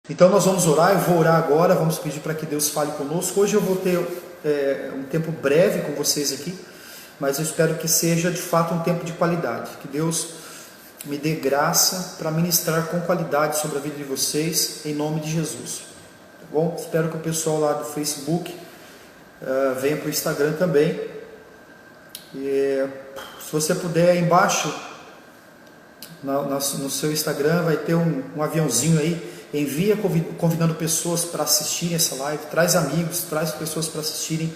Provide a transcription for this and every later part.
Então nós vamos orar, eu vou orar agora, vamos pedir para que Deus fale conosco. Hoje eu vou ter um tempo breve com vocês aqui, mas eu espero que seja de fato um tempo de qualidade, que Deus me dê graça para ministrar com qualidade sobre a vida de vocês, em nome de Jesus, tá bom? Espero que o pessoal lá do Facebook venha para o Instagram também. Se você puder, aí embaixo no seu Instagram vai ter um aviãozinho aí. Envia convidando pessoas para assistirem essa live, traz amigos, traz pessoas para assistirem,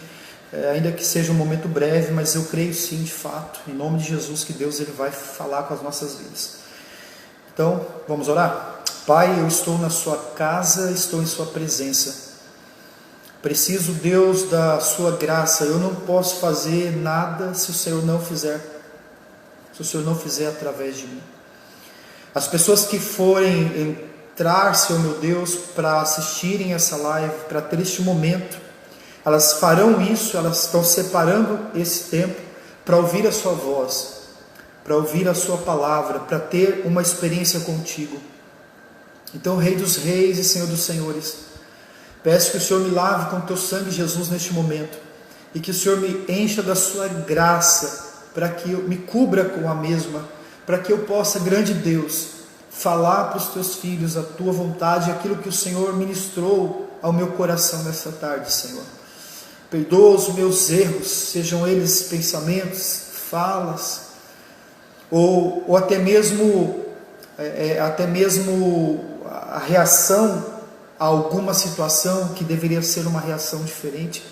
ainda que seja um momento breve, mas eu creio sim, de fato, em nome de Jesus, que Deus ele vai falar com as nossas vidas. Então, vamos orar? Pai, eu estou na sua casa, estou em sua presença. Preciso, Deus, da sua graça. Eu não posso fazer nada se o Senhor não fizer, se o Senhor não fizer através de mim. As pessoas que forem entrar, Senhor meu Deus, para assistirem essa live, para ter este momento, elas farão isso, elas estão separando esse tempo para ouvir a sua voz, para ouvir a sua palavra, para ter uma experiência contigo. Então, Rei dos Reis e Senhor dos Senhores, peço que o Senhor me lave com o teu sangue, Jesus, neste momento, e que o Senhor me encha da sua graça, para que eu me cubra com a mesma, para que eu possa, grande Deus, falar para os teus filhos a tua vontade, aquilo que o Senhor ministrou ao meu coração nessa tarde, Senhor. Perdoa os meus erros, sejam eles pensamentos, falas, ou até mesmo a reação a alguma situação que deveria ser uma reação diferente.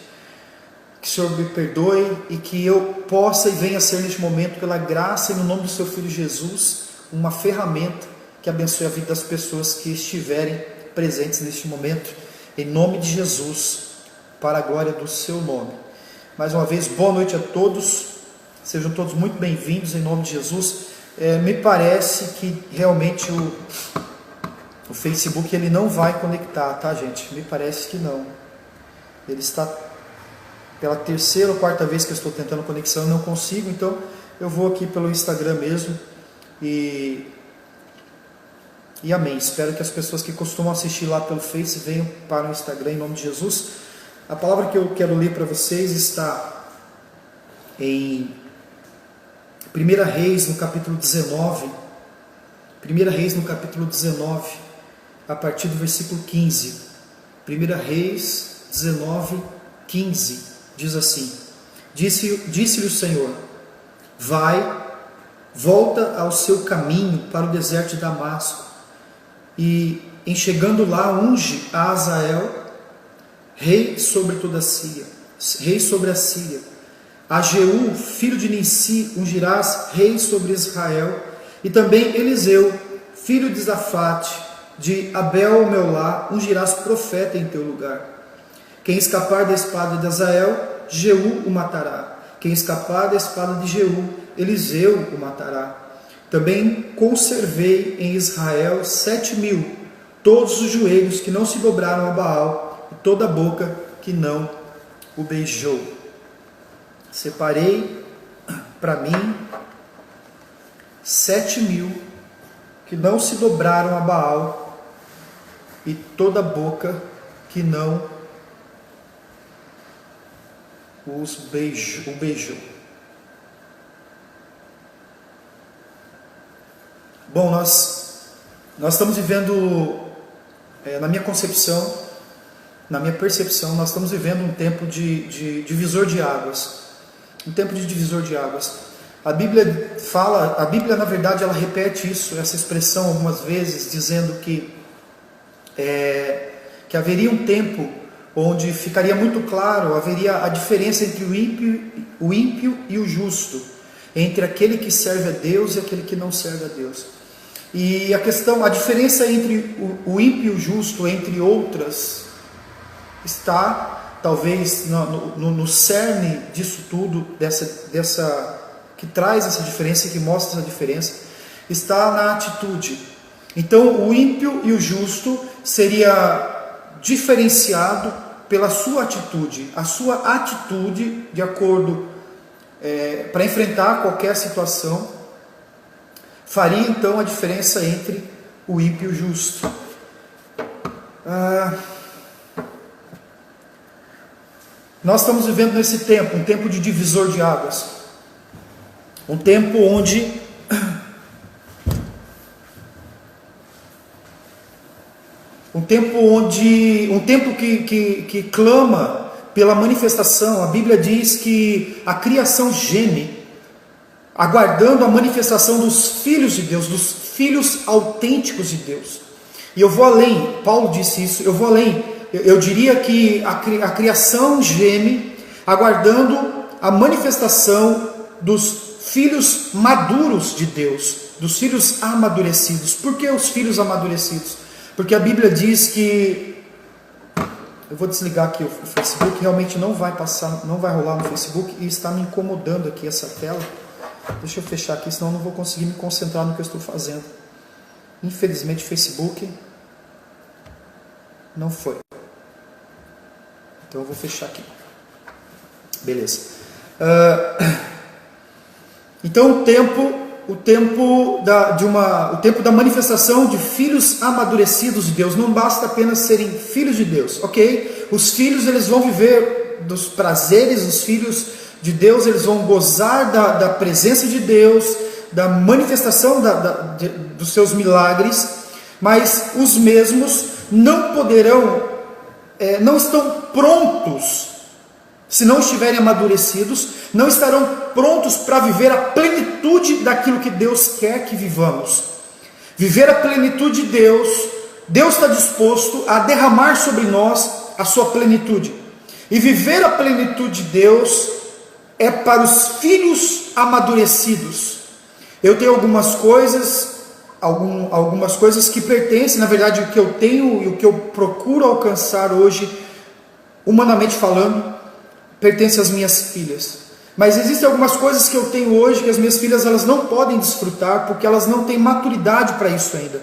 Que o Senhor me perdoe e que eu possa e venha ser neste momento, pela graça e no nome do seu Filho Jesus, uma ferramenta que abençoe a vida das pessoas que estiverem presentes neste momento, em nome de Jesus, para a glória do seu nome. Mais uma vez, boa noite a todos, sejam todos muito bem-vindos em nome de Jesus. Me parece que realmente o Facebook ele não vai conectar, tá, gente? Me parece que não. Ele está pela terceira ou quarta vez que eu estou tentando conexão, eu não consigo, então eu vou aqui pelo Instagram mesmo e amém. Espero que as pessoas que costumam assistir lá pelo Face venham para o Instagram em nome de Jesus. A palavra que eu quero ler para vocês está em 1 Reis, no capítulo 19. 1 Reis, no capítulo 19, a partir do versículo 15. 1 Reis 19, 15, diz assim: Disse-lhe o Senhor: Vai, volta ao seu caminho para o deserto de Damasco, e em chegando lá unge a Azael rei sobre toda a Síria, rei sobre a Síria. A Jeú, filho de Nissi, ungirás rei sobre Israel, e também Eliseu, filho de Zafate, de Abel-Meolá, ungirás profeta em teu lugar. Quem escapar da espada de Azael, Jeú o matará. Quem escapar da espada de Jeú, Eliseu o matará. Também conservei em Israel 7.000, todos os joelhos que não se dobraram a Baal, e toda a boca que não o beijou. Separei para mim 7.000 que não se dobraram a Baal, e toda a boca que não o beijou. Bom, nós estamos vivendo, na minha concepção, na minha percepção, nós estamos vivendo um tempo de divisor de águas. Um tempo de divisor de águas. A Bíblia na verdade, ela repete essa expressão algumas vezes, dizendo que haveria um tempo onde ficaria muito claro, haveria a diferença entre o ímpio e o justo, entre aquele que serve a Deus e aquele que não serve a Deus. E a diferença entre o ímpio e o justo, entre outras, está talvez no cerne disso tudo, que traz essa diferença, que mostra essa diferença, está na atitude. Então o ímpio e o justo seria diferenciado pela sua atitude, a sua atitude de acordo para enfrentar qualquer situação, faria então a diferença entre o ímpio e o justo. Nós estamos vivendo nesse tempo, um tempo de divisor de águas, um tempo onde um tempo que clama pela manifestação. A Bíblia diz que a criação geme, aguardando a manifestação dos filhos de Deus, dos filhos autênticos de Deus. E eu vou além, Paulo disse isso, eu vou além, eu diria que a criação geme, aguardando a manifestação dos filhos maduros de Deus, dos filhos amadurecidos. Por que os filhos amadurecidos? Porque a Bíblia diz que, eu vou desligar aqui o Facebook, realmente não vai passar, não vai rolar no Facebook, e está me incomodando aqui essa tela. Deixa eu fechar aqui, senão eu não vou conseguir me concentrar no que eu estou fazendo. Infelizmente, Facebook não foi. Então eu vou fechar aqui. Beleza. Então o tempo da manifestação de filhos amadurecidos de Deus. Não basta apenas serem filhos de Deus, ok? Os filhos, eles vão viver dos prazeres, os filhos de Deus, eles vão gozar da presença de Deus, da manifestação dos seus milagres, mas os mesmos não poderão, não estão prontos, se não estiverem amadurecidos, não estarão prontos para viver a plenitude daquilo que Deus quer que vivamos. Viver a plenitude de Deus, Deus está disposto a derramar sobre nós a sua plenitude. E viver a plenitude de Deus é para os filhos amadurecidos. Eu tenho algumas coisas que pertencem, na verdade, o que eu tenho e o que eu procuro alcançar hoje, humanamente falando, pertence às minhas filhas. Mas existem algumas coisas que eu tenho hoje que as minhas filhas, elas não podem desfrutar porque elas não têm maturidade para isso ainda.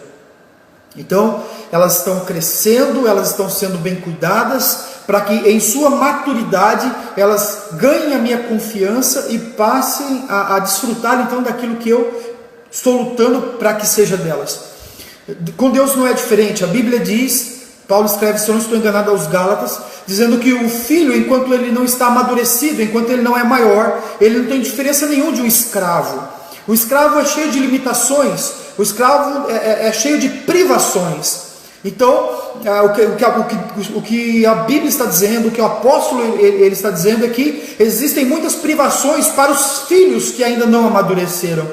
Então, elas estão crescendo, elas estão sendo bem cuidadas, para que em sua maturidade elas ganhem a minha confiança e passem a desfrutar então daquilo que eu estou lutando para que seja delas. Com Deus não é diferente. A Bíblia diz, Paulo escreve, se eu não estou enganado, aos Gálatas, dizendo que o filho, enquanto ele não está amadurecido, enquanto ele não é maior, ele não tem diferença nenhuma de um escravo. O escravo é cheio de limitações, o escravo é cheio de privações. Então, o que a Bíblia está dizendo, o que o apóstolo ele está dizendo é que existem muitas privações para os filhos que ainda não amadureceram.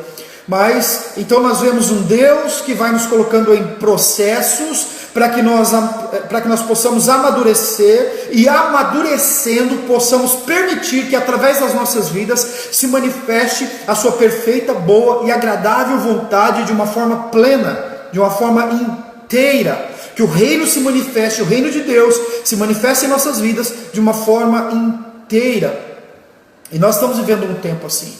Mas, então nós vemos um Deus que vai nos colocando em processos para que nós possamos amadurecer, e amadurecendo possamos permitir que através das nossas vidas se manifeste a sua perfeita, boa e agradável vontade de uma forma plena, de uma forma inteira. Que o reino se manifeste, o reino de Deus se manifeste em nossas vidas de uma forma inteira. E nós estamos vivendo um tempo assim.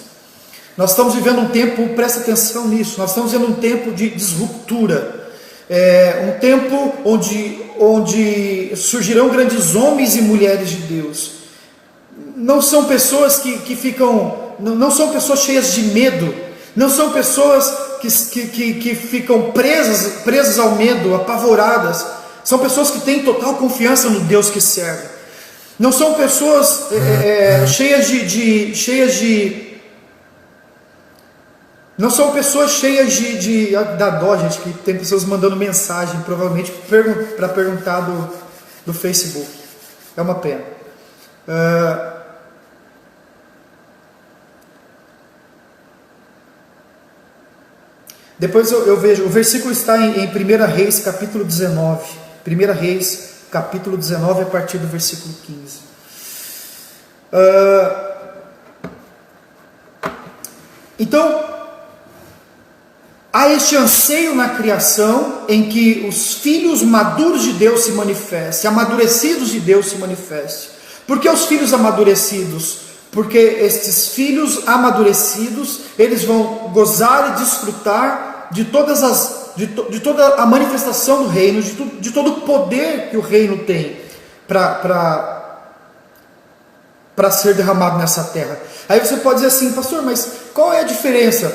Nós estamos vivendo um tempo, presta atenção nisso, nós estamos vivendo um tempo de disruptura. Um tempo onde surgirão grandes homens e mulheres de Deus. Não são pessoas que ficam, não são pessoas cheias de medo, não são pessoas que ficam presas ao medo, apavoradas. São pessoas que têm total confiança no Deus que servem. Não são pessoas não são pessoas cheias de da dó, gente, que tem pessoas mandando mensagem, provavelmente para perguntar do Facebook. É uma pena. Depois eu vejo, o versículo está em 1 Reis, capítulo 19. 1 Reis, capítulo 19, a partir do versículo 15. Então, há este anseio na criação em que os filhos maduros de Deus se manifestem, amadurecidos de Deus se manifestem. Por que os filhos amadurecidos? Porque estes filhos amadurecidos, eles vão gozar e desfrutar de toda a manifestação do reino, de todo o poder que o reino tem para ser derramado nessa terra. Aí você pode dizer assim, pastor, mas qual é a diferença?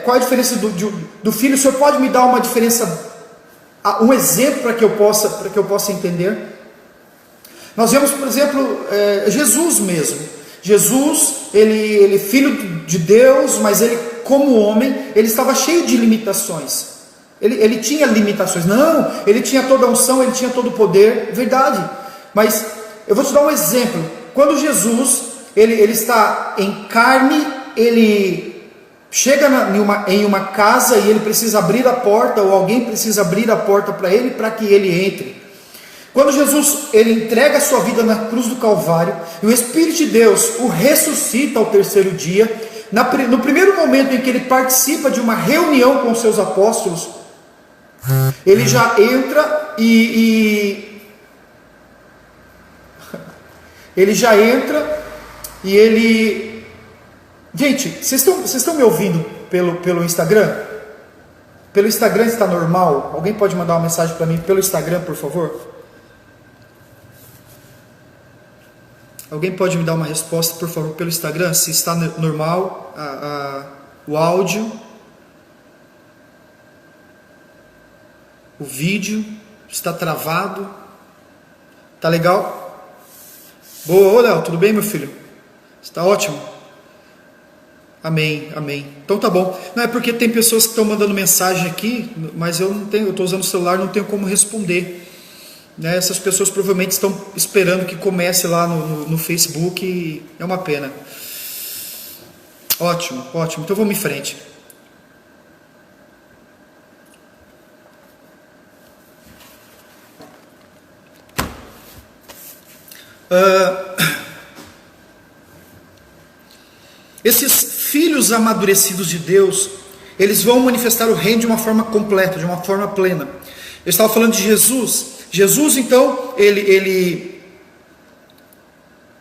Qual é a diferença do filho? O senhor pode me dar uma diferença um exemplo para que eu possa entender. Nós vemos, por exemplo, Jesus mesmo. Jesus, ele filho de Deus, mas ele como homem, ele estava cheio de limitações. Ele tinha limitações. Não, ele tinha toda a unção, ele tinha todo o poder, verdade. Mas eu vou te dar um exemplo. Quando Jesus, ele está em carne, ele chega em uma casa e ele precisa abrir a porta, ou alguém precisa abrir a porta para ele, para que ele entre. Quando Jesus, ele entrega a sua vida na cruz do Calvário, e o Espírito de Deus o ressuscita ao terceiro dia, no primeiro momento em que ele participa de uma reunião com os seus apóstolos, ele já entra ele já entra e ele... Gente, vocês estão me ouvindo pelo Instagram? Pelo Instagram está normal? Alguém pode mandar uma mensagem para mim pelo Instagram, por favor? Alguém pode me dar uma resposta, por favor, pelo Instagram, se está normal o áudio, o vídeo, está travado, tá legal? Boa, ô Léo, tudo bem, meu filho? Está ótimo? Amém, amém. Então tá bom. Não é porque tem pessoas que estão mandando mensagem aqui, mas eu estou usando o celular, não tenho como responder. Né, essas pessoas provavelmente estão esperando que comece lá no Facebook e é uma pena. Ótimo, ótimo. Então vamos em frente. Esses filhos amadurecidos de Deus, eles vão manifestar o reino de uma forma completa, de uma forma plena. Eu estava falando de Jesus. Jesus, então, ele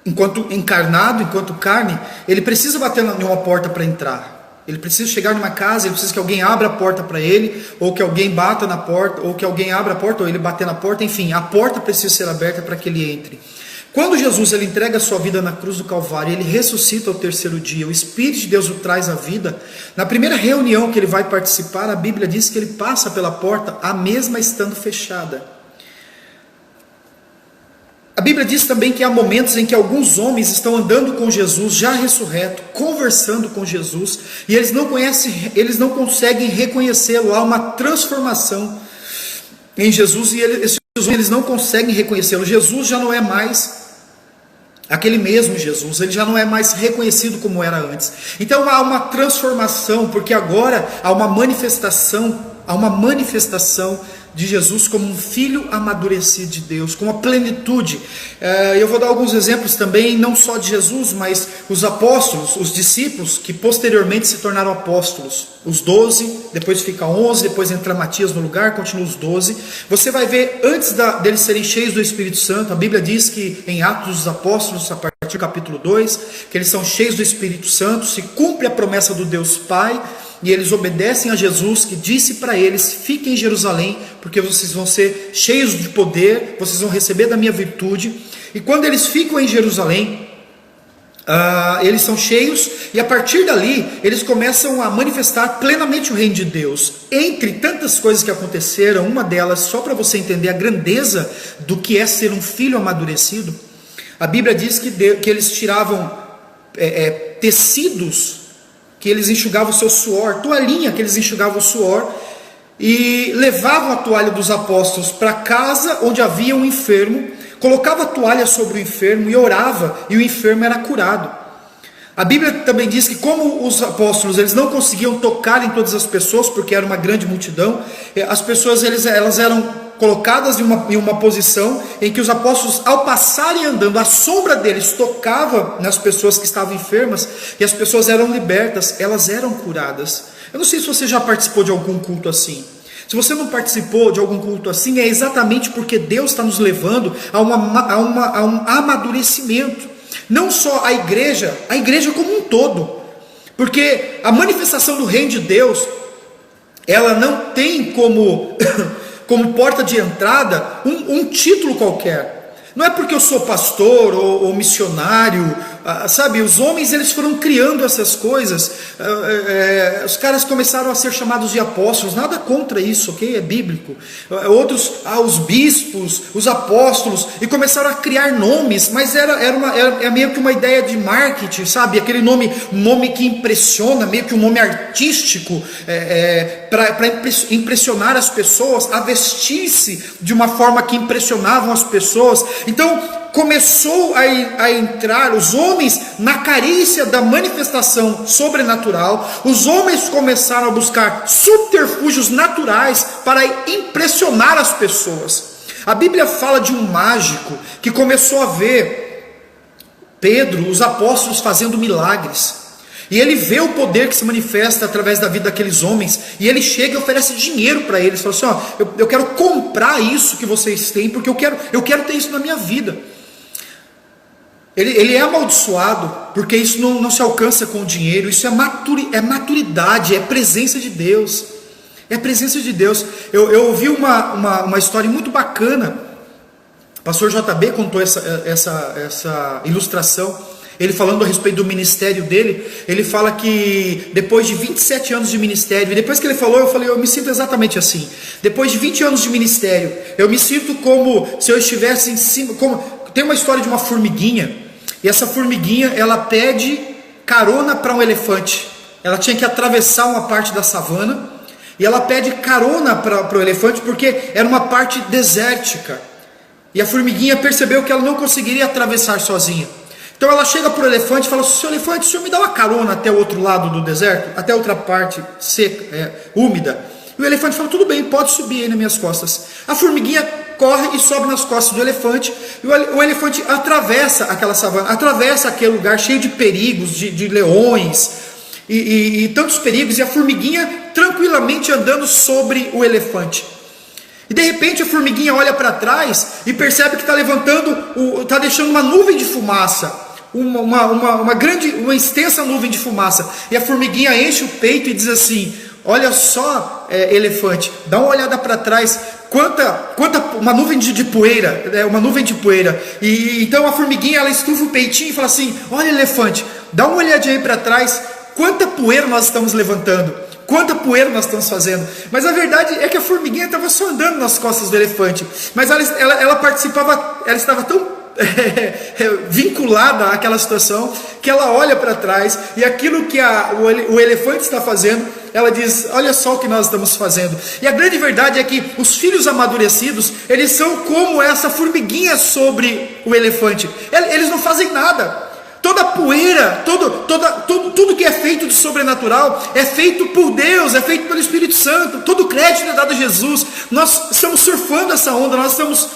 enquanto encarnado, enquanto carne, ele precisa bater em uma porta para entrar. Ele precisa chegar numa casa, ele precisa que alguém abra a porta para ele, ou que alguém bata na porta, ou que alguém abra a porta, ou ele bater na porta, enfim, a porta precisa ser aberta para que ele entre. Quando Jesus ele entrega a sua vida na cruz do Calvário, ele ressuscita ao terceiro dia, o Espírito de Deus o traz à vida. Na primeira reunião que ele vai participar, a Bíblia diz que ele passa pela porta, a mesma estando fechada. A Bíblia diz também que há momentos em que alguns homens estão andando com Jesus, já ressurreto, conversando com Jesus, e eles não conseguem reconhecê-lo. Há uma transformação em Jesus, e eles não conseguem reconhecê-lo. Jesus já não é mais aquele mesmo Jesus, ele já não é mais reconhecido como era antes. Então há uma transformação, porque agora há uma manifestação de Jesus como um filho amadurecido de Deus, com a plenitude. Eu vou dar alguns exemplos também, não só de Jesus, mas os apóstolos, os discípulos, que posteriormente se tornaram apóstolos. Os 12, depois fica 11, depois entra Matias no lugar, continua os 12. Você vai ver, antes deles serem cheios do Espírito Santo, a Bíblia diz que em Atos dos Apóstolos, a partir do capítulo 2, que eles são cheios do Espírito Santo, se cumpre a promessa do Deus Pai, e eles obedecem a Jesus, que disse para eles: fiquem em Jerusalém, porque vocês vão ser cheios de poder, vocês vão receber da minha virtude. E quando eles ficam em Jerusalém, eles são cheios, e a partir dali eles começam a manifestar plenamente o reino de Deus. Entre tantas coisas que aconteceram, uma delas, só para você entender a grandeza do que é ser um filho amadurecido, a Bíblia diz que eles tiravam tecidos, que eles enxugavam o seu suor, toalhinha que eles enxugavam o suor, e levavam a toalha dos apóstolos para casa onde havia um enfermo, colocava a toalha sobre o enfermo e orava, e o enfermo era curado. A Bíblia também diz que, como os apóstolos eles não conseguiam tocar em todas as pessoas, porque era uma grande multidão, as pessoas elas eram colocadas em uma posição em que os apóstolos, ao passarem andando, a sombra deles tocava nas pessoas que estavam enfermas, e as pessoas eram libertas, elas eram curadas. Eu não sei se você já participou de algum culto assim. Se você não participou de algum culto assim, é exatamente porque Deus está nos levando a um amadurecimento. Não só a igreja como um todo. Porque a manifestação do reino de Deus, ela não tem como porta de entrada um título qualquer. Não é porque eu sou pastor ou missionário sabe, os homens eles foram criando essas coisas, os caras começaram a ser chamados de apóstolos, nada contra isso, ok? É bíblico. Outros, os bispos, os apóstolos, e começaram a criar nomes, mas era meio que uma ideia de marketing, sabe? Aquele nome que impressiona, meio que um nome artístico, para impressionar as pessoas, a vestir-se de uma forma que impressionavam as pessoas. Então começou a entrar os homens na carícia da manifestação sobrenatural. Os homens começaram a buscar subterfúgios naturais para impressionar as pessoas. A Bíblia fala de um mágico que começou a ver Pedro, os apóstolos fazendo milagres, e ele vê o poder que se manifesta através da vida daqueles homens, e ele chega e oferece dinheiro para eles, fala assim, eu quero comprar isso que vocês têm, porque eu quero ter isso na minha vida. Ele é amaldiçoado, porque isso não se alcança com o dinheiro, isso é maturidade, é presença de Deus, é a presença de Deus. Eu ouvi uma história muito bacana, o pastor JB contou essa ilustração, ele falando a respeito do ministério dele. Ele fala que depois de 27 anos de ministério, e depois que ele falou, eu falei, eu me sinto exatamente assim, depois de 20 anos de ministério, eu me sinto como se eu estivesse em cima, tem uma história de uma formiguinha, e essa formiguinha, ela pede carona para um elefante. Ela tinha que atravessar uma parte da savana, e ela pede carona para o elefante, porque era uma parte desértica, e a formiguinha percebeu que ela não conseguiria atravessar sozinha. Então ela chega para o elefante e fala, seu elefante, o senhor me dá uma carona até o outro lado do deserto, até outra parte seca, úmida? E o elefante fala, tudo bem, pode subir aí nas minhas costas. A formiguinha corre e sobe nas costas do elefante, e o elefante atravessa aquela savana, atravessa aquele lugar cheio de perigos, de leões, e tantos perigos, e a formiguinha tranquilamente andando sobre o elefante. E de repente a formiguinha olha para trás e percebe que está deixando uma nuvem de fumaça, uma extensa nuvem de fumaça, e a formiguinha enche o peito e diz assim, olha só, elefante, dá uma olhada para trás, uma nuvem de poeira, uma nuvem de poeira. E então a formiguinha, ela estufa o peitinho e fala assim, olha, elefante, dá uma olhadinha aí para trás, quanta poeira nós estamos levantando, quanta poeira nós estamos fazendo. Mas a verdade é que a formiguinha estava só andando nas costas do elefante, mas ela participava, ela estava tão vinculada àquela situação, que ela olha para trás, e aquilo que o elefante está fazendo, ela diz, olha só o que nós estamos fazendo. E a grande verdade é que os filhos amadurecidos, eles são como essa formiguinha sobre o elefante, eles não fazem nada. Toda poeira, tudo que é feito de sobrenatural é feito por Deus, é feito pelo Espírito Santo. Todo crédito é dado a Jesus. Nós estamos surfando essa onda, nós estamos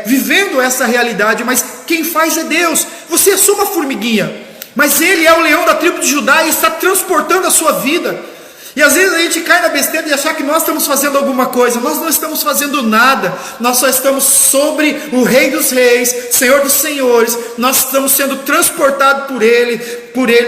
vivendo essa realidade, mas quem faz é Deus. Você é só uma formiguinha, mas Ele é o leão da tribo de Judá e está transportando a sua vida. E às vezes a gente cai na besteira de achar que nós estamos fazendo alguma coisa. Nós não estamos fazendo nada. Nós só estamos sobre o Rei dos Reis, Senhor dos Senhores. Nós estamos sendo transportados por Ele,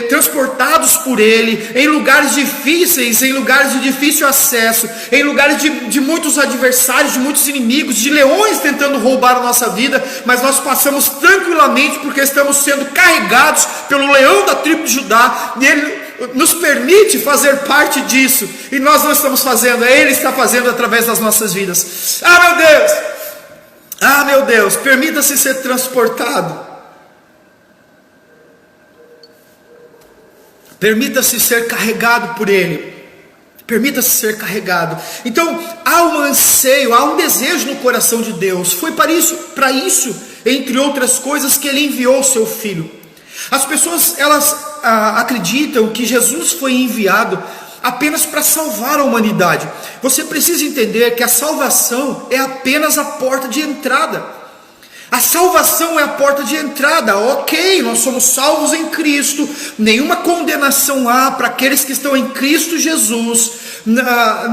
transportados por Ele, em lugares difíceis, em lugares de difícil acesso, em lugares de muitos adversários, de muitos inimigos, de leões tentando roubar a nossa vida, mas nós passamos tranquilamente porque estamos sendo carregados pelo leão da tribo de Judá, e Ele nos permite fazer parte disso, e nós não estamos fazendo, Ele está fazendo através das nossas vidas. Meu Deus, permita-se ser transportado, permita-se ser carregado por Ele, permita-se ser carregado. Então há um anseio, há um desejo no coração de Deus. Foi para isso, entre outras coisas, que Ele enviou o seu Filho. As pessoas, elas acreditam que Jesus foi enviado apenas para salvar a humanidade. Você precisa entender que a salvação é apenas a porta de entrada. A salvação é a porta de entrada. Ok, nós somos salvos em Cristo, nenhuma condenação há para aqueles que estão em Cristo Jesus,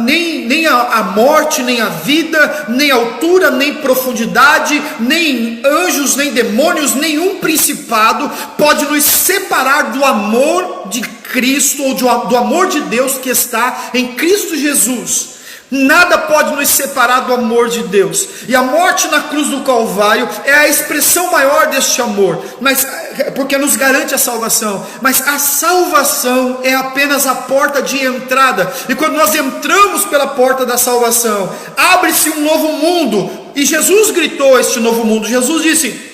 nem a morte, nem a vida, nem altura, nem profundidade, nem anjos, nem demônios, nenhum principado pode nos separar do amor de Cristo, ou do amor de Deus que está em Cristo Jesus. Nada pode nos separar do amor de Deus. E a morte na cruz do Calvário é a expressão maior deste amor, porque nos garante a salvação. Mas a salvação é apenas a porta de entrada. E quando nós entramos pela porta da salvação, abre-se um novo mundo. E Jesus gritou este novo mundo. Jesus disse: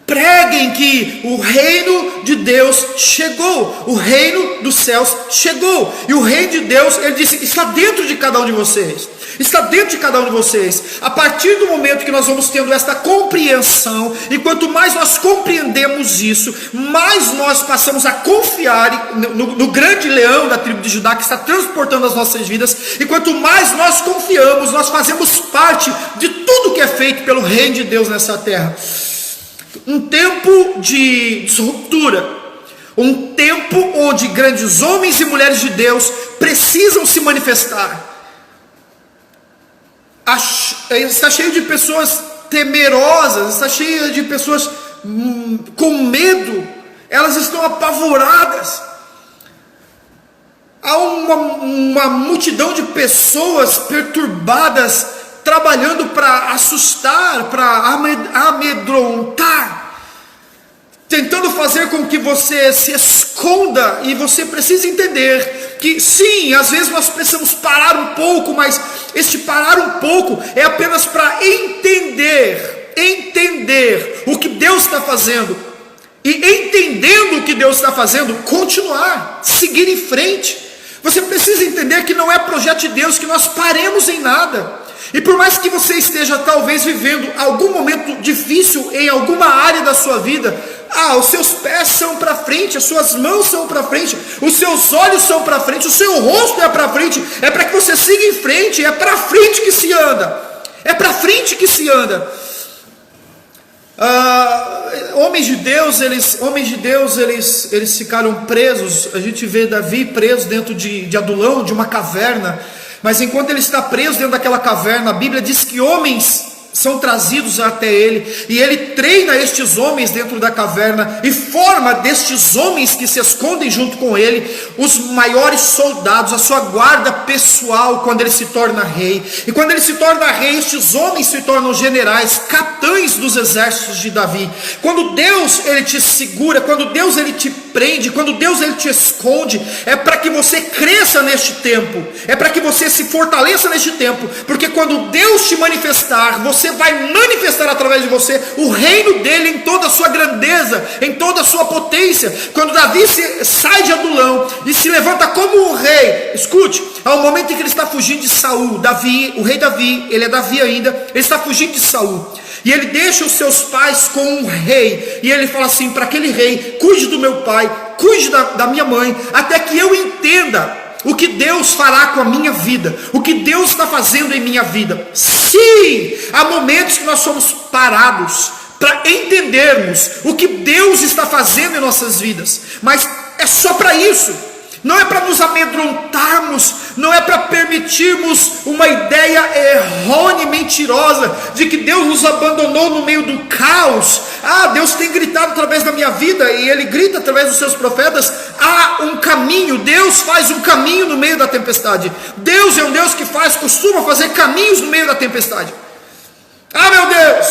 preguem que o reino de Deus chegou, o reino dos céus chegou. E o reino de Deus, ele disse, está dentro de cada um de vocês. Está dentro de cada um de vocês. A partir do momento que nós vamos tendo esta compreensão, e quanto mais nós compreendemos isso, mais nós passamos a confiar no grande leão da tribo de Judá, que está transportando as nossas vidas. E quanto mais nós confiamos, nós fazemos parte de tudo que é feito pelo reino de Deus nessa terra. Um tempo de ruptura, um tempo onde grandes homens e mulheres de Deus precisam se manifestar. Está cheio de pessoas temerosas, está cheio de pessoas com medo, elas estão apavoradas. Há uma multidão de pessoas perturbadas, trabalhando para assustar, para amedrontar, tentando fazer com que você se esconda. E você precisa entender que sim, às vezes nós precisamos parar um pouco, mas este parar um pouco é apenas para entender o que Deus está fazendo, e entendendo o que Deus está fazendo, continuar, seguir em frente. Você precisa entender que não é projeto de Deus que nós paremos em nada. E por mais que você esteja talvez vivendo algum momento difícil em alguma área da sua vida, os seus pés são para frente, as suas mãos são para frente, os seus olhos são para frente, o seu rosto é para frente, é para que você siga em frente, é para frente que se anda, é para frente que se anda. Homens de Deus, eles ficaram presos. A gente vê Davi preso dentro de Adulão, de uma caverna. Mas enquanto ele está preso dentro daquela caverna, a Bíblia diz que homens são trazidos até ele, e ele treina estes homens dentro da caverna, e forma destes homens que se escondem junto com ele, os maiores soldados, a sua guarda pessoal, quando ele se torna rei. E quando ele se torna rei, estes homens se tornam generais, capitães dos exércitos de Davi. Quando Deus ele te segura, quando Deus ele te prende, quando Deus ele te esconde, é para que você cresça neste tempo, é para que você se fortaleça neste tempo, porque quando Deus te manifestar, você vai manifestar através de você o reino dele em toda a sua grandeza, em toda a sua potência. Quando Davi sai de Adulão e se levanta como um rei, escute, há um momento em que ele está fugindo de Saul. Davi, o rei Davi, ele é Davi ainda, ele está fugindo de Saul, e ele deixa os seus pais com um rei, e ele fala assim para aquele rei: cuide do meu pai, cuide da minha mãe, até que eu entenda o que Deus fará com a minha vida, o que Deus está fazendo em minha vida. Sim, há momentos que nós somos parados para entendermos o que Deus está fazendo em nossas vidas, mas é só para isso. Não é para nos amedrontarmos, não é para permitirmos uma ideia errônea e mentirosa de que Deus nos abandonou no meio do caos. Deus tem gritado através da minha vida, e Ele grita através dos seus profetas. Há um caminho, Deus faz um caminho no meio da tempestade. Deus é um Deus que costuma fazer caminhos no meio da tempestade. Meu Deus!